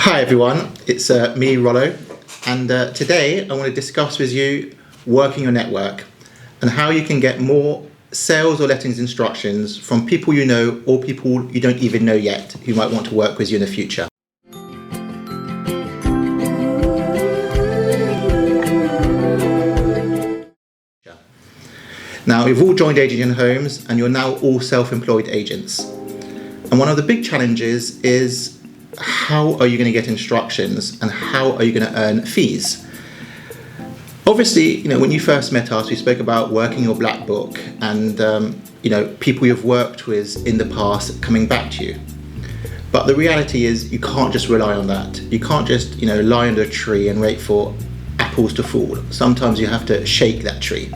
Hi everyone, it's me Rollo, and today I want to discuss with you working your network and how you can get more sales or lettings instructions from people you know or people you don't even know yet who might want to work with you in the future. Now, you've all joined Agent in Homes and you're now all self-employed agents. And one of the big challenges is how are you going to get instructions and how are you going to earn fees? Obviously, when you first met us, we spoke about working your black book and, people you've worked with in the past coming back to you. But the reality is you can't just rely on that. You can't just, lie under a tree and wait for apples to fall. Sometimes you have to shake that tree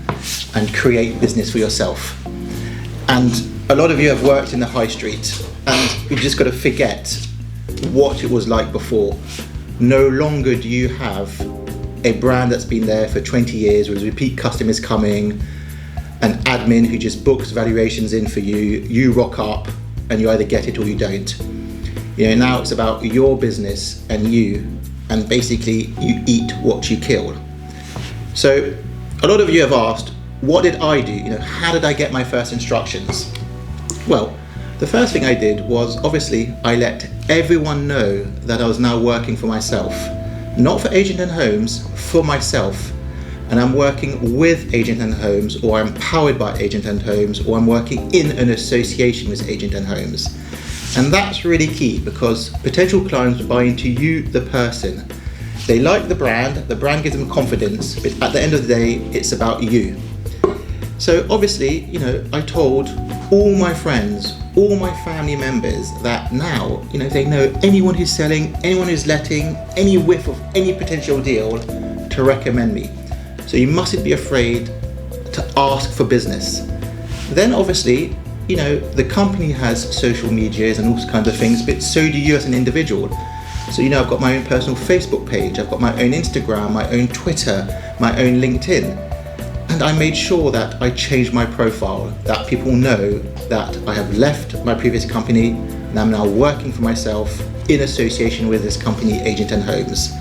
and create business for yourself. And a lot of you have worked in the high street and you just got to forget what it was like before. No longer do you have a brand that's been there for 20 years with repeat customers coming, an admin who just books valuations in for you, you rock up and you either get it or you don't. Now it's about your business and you, and basically you eat what you kill. So a lot of you have asked, what did I do? How did I get my first instructions? Well, the first thing I did was, obviously, I let everyone know that I was now working for myself. Not for Agent and Homes, for myself. And I'm working with Agent and Homes, or I'm powered by Agent and Homes, or I'm working in an association with Agent and Homes. And that's really key because potential clients buy into you, the person. They like the brand gives them confidence, but at the end of the day, it's about you. So obviously, I told all my friends, all my family members that now, they know anyone who's selling, anyone who's letting, any whiff of any potential deal to recommend me. So you mustn't be afraid to ask for business. Then obviously, the company has social medias and all kinds of things, but so do you as an individual. So, I've got my own personal Facebook page, I've got my own Instagram, my own Twitter, my own LinkedIn. And I made sure that I changed my profile, that people know that I have left my previous company and I'm now working for myself in association with this company, Agent and Homes.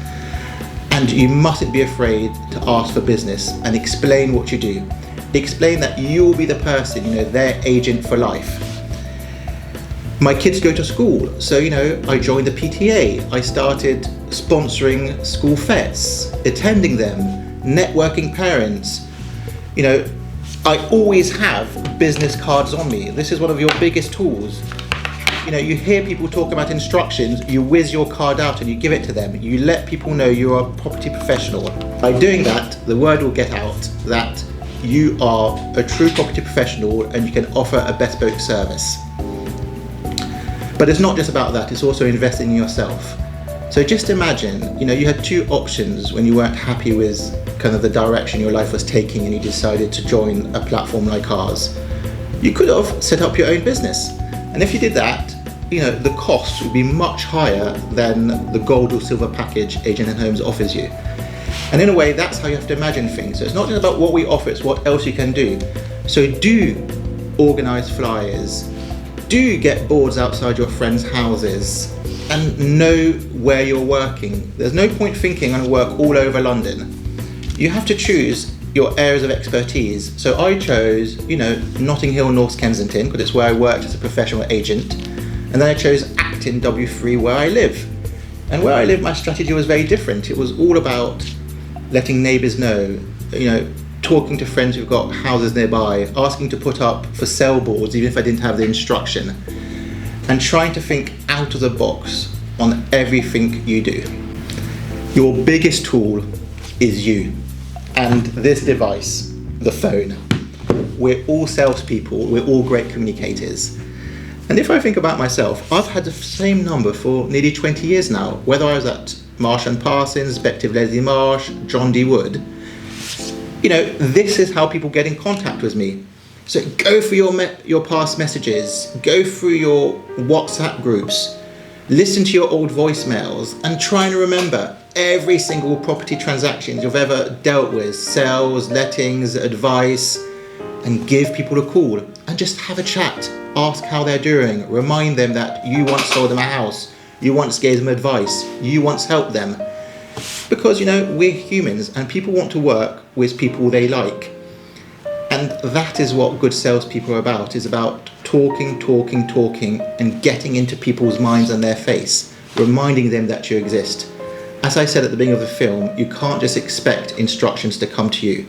And you mustn't be afraid to ask for business and explain what you do. Explain that you'll be the person, their agent for life. My kids go to school, so I joined the PTA. I started sponsoring school fests, attending them, networking parents. I always have business cards on me. This is one of your biggest tools. You hear people talk about instructions, you whiz your card out and you give it to them. You let people know you're a property professional. By doing that, the word will get out that you are a true property professional and you can offer a bespoke service. But it's not just about that, it's also investing in yourself. So just imagine, you had two options when you weren't happy with kind of the direction your life was taking and you decided to join a platform like ours. You could have set up your own business. And if you did that, the cost would be much higher than the gold or silver package Agent and Homes offers you. And in a way, that's how you have to imagine things. So it's not just about what we offer, it's what else you can do. So do organize flyers, do get boards outside your friends' houses, and know where you're working. There's no point thinking I'm going to work all over London. You have to choose your areas of expertise. So I chose, Notting Hill, North Kensington, because it's where I worked as a professional agent. And then I chose Acton, W3, where I live. And where I live, my strategy was very different. It was all about letting neighbours know, talking to friends who've got houses nearby, asking to put up for sale boards, even if I didn't have the instruction, and trying to think out of the box on everything you do. Your biggest tool is you and this device, the phone. We're all salespeople, we're all great communicators. And if I think about myself, I've had the same number for nearly 20 years now, whether I was at Marsh & Parsons, Bective Leslie Marsh, John D. Wood. This is how people get in contact with me. So go through your past messages, go through your WhatsApp groups, listen to your old voicemails and try and remember every single property transaction you've ever dealt with, sales, lettings, advice, and give people a call and just have a chat. Ask how they're doing, remind them that you once sold them a house, You once gave them advice. You once helped them. Because, we're humans and people want to work with people they like. And that is what good salespeople are about. It's about talking, and getting into people's minds and their face, reminding them that you exist. As I said at the beginning of the film, you can't just expect instructions to come to you,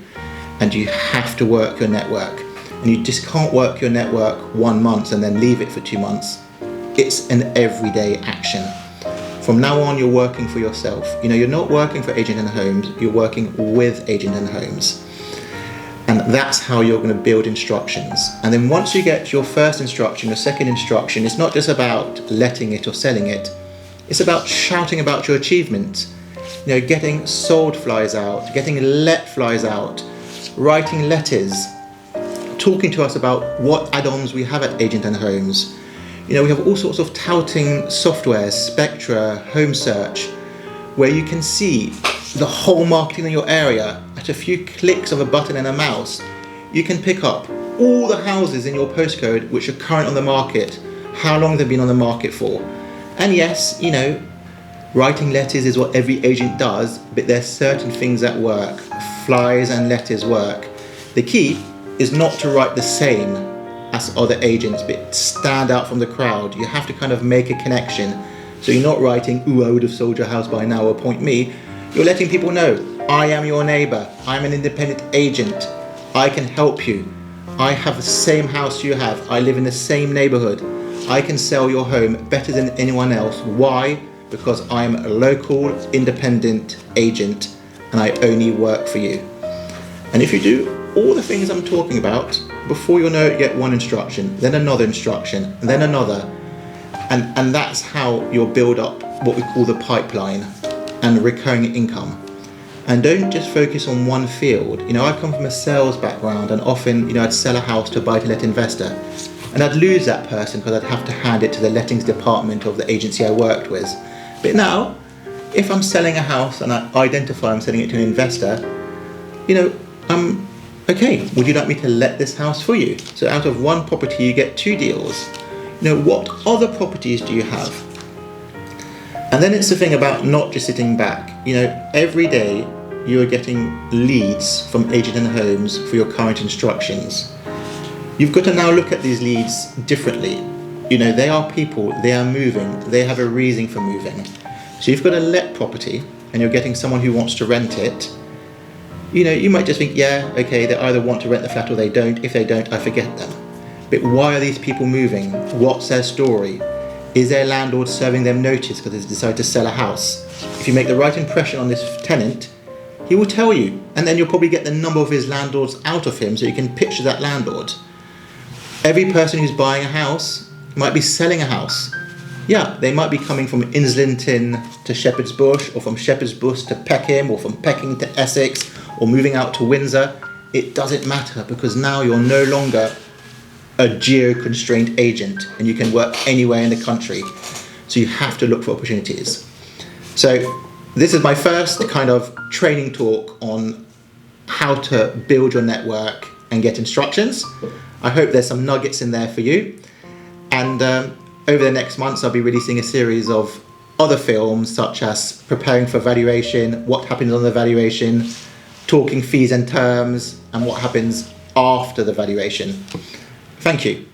and you have to work your network. And you just can't work your network 1 month and then leave it for 2 months. It's an everyday action. From now on, you're working for yourself. You're not working for Agent and Homes, you're working with Agent and Homes. And that's how you're going to build instructions. And then once you get your first instruction, your second instruction, it's not just about letting it or selling it. It's about shouting about your achievement. Getting sold flyers out, getting let flyers out, writing letters, talking to us about what add-ons we have at Agent and Homes. We have all sorts of touting software, Spectra, Home Search, where you can see the whole marketing in your area. At a few clicks of a button and a mouse, you can pick up all the houses in your postcode which are current on the market, how long they've been on the market for. And yes, writing letters is what every agent does, but there's certain things that work. Flyers and letters work. The key is not to write the same as other agents, but stand out from the crowd. You have to kind of make a connection. So you're not writing, "Ooh, I would have sold your house by now, appoint me." You're letting people know, I am your neighbor. I'm an independent agent. I can help you. I have the same house you have. I live in the same neighborhood. I can sell your home better than anyone else. Why? Because I'm a local independent agent and I only work for you. And if you do all the things I'm talking about, before you know it, you get one instruction, then another instruction, and then another. And that's how you'll build up what we call the pipeline and recurring income. And don't just focus on one field. I come from a sales background, and often, I'd sell a house to a buy-to-let investor, and I'd lose that person because I'd have to hand it to the lettings department of the agency I worked with. But now, if I'm selling a house and I identify I'm selling it to an investor, okay, would you like me to let this house for you? So out of one property, you get 2 deals. What other properties do you have? And then it's the thing about not just sitting back. Every day you are getting leads from Agent and Homes for your current instructions. You've got to now look at these leads differently. They are people, they are moving, they have a reason for moving. So you've got a let property and you're getting someone who wants to rent it. You might just think, yeah, okay, they either want to rent the flat or they don't. If they don't, I forget them. But why are these people moving? What's their story? Is their landlord serving them notice because they decided to sell a house? If you make the right impression on this tenant, he will tell you. And then you'll probably get the number of his landlords out of him so you can pitch to that landlord. Every person who's buying a house might be selling a house. Yeah, they might be coming from Islington to Shepherd's Bush, or from Shepherd's Bush to Peckham, or from Peckham to Essex, or moving out to Windsor. It doesn't matter, because now you're no longer a geo-constrained agent and you can work anywhere in the country. So you have to look for opportunities. So this is my first kind of training talk on how to build your network and get instructions. I hope there's some nuggets in there for you. And over the next months, I'll be releasing a series of other films, such as preparing for valuation, what happens on the valuation, talking fees and terms, and what happens after the valuation. Thank you.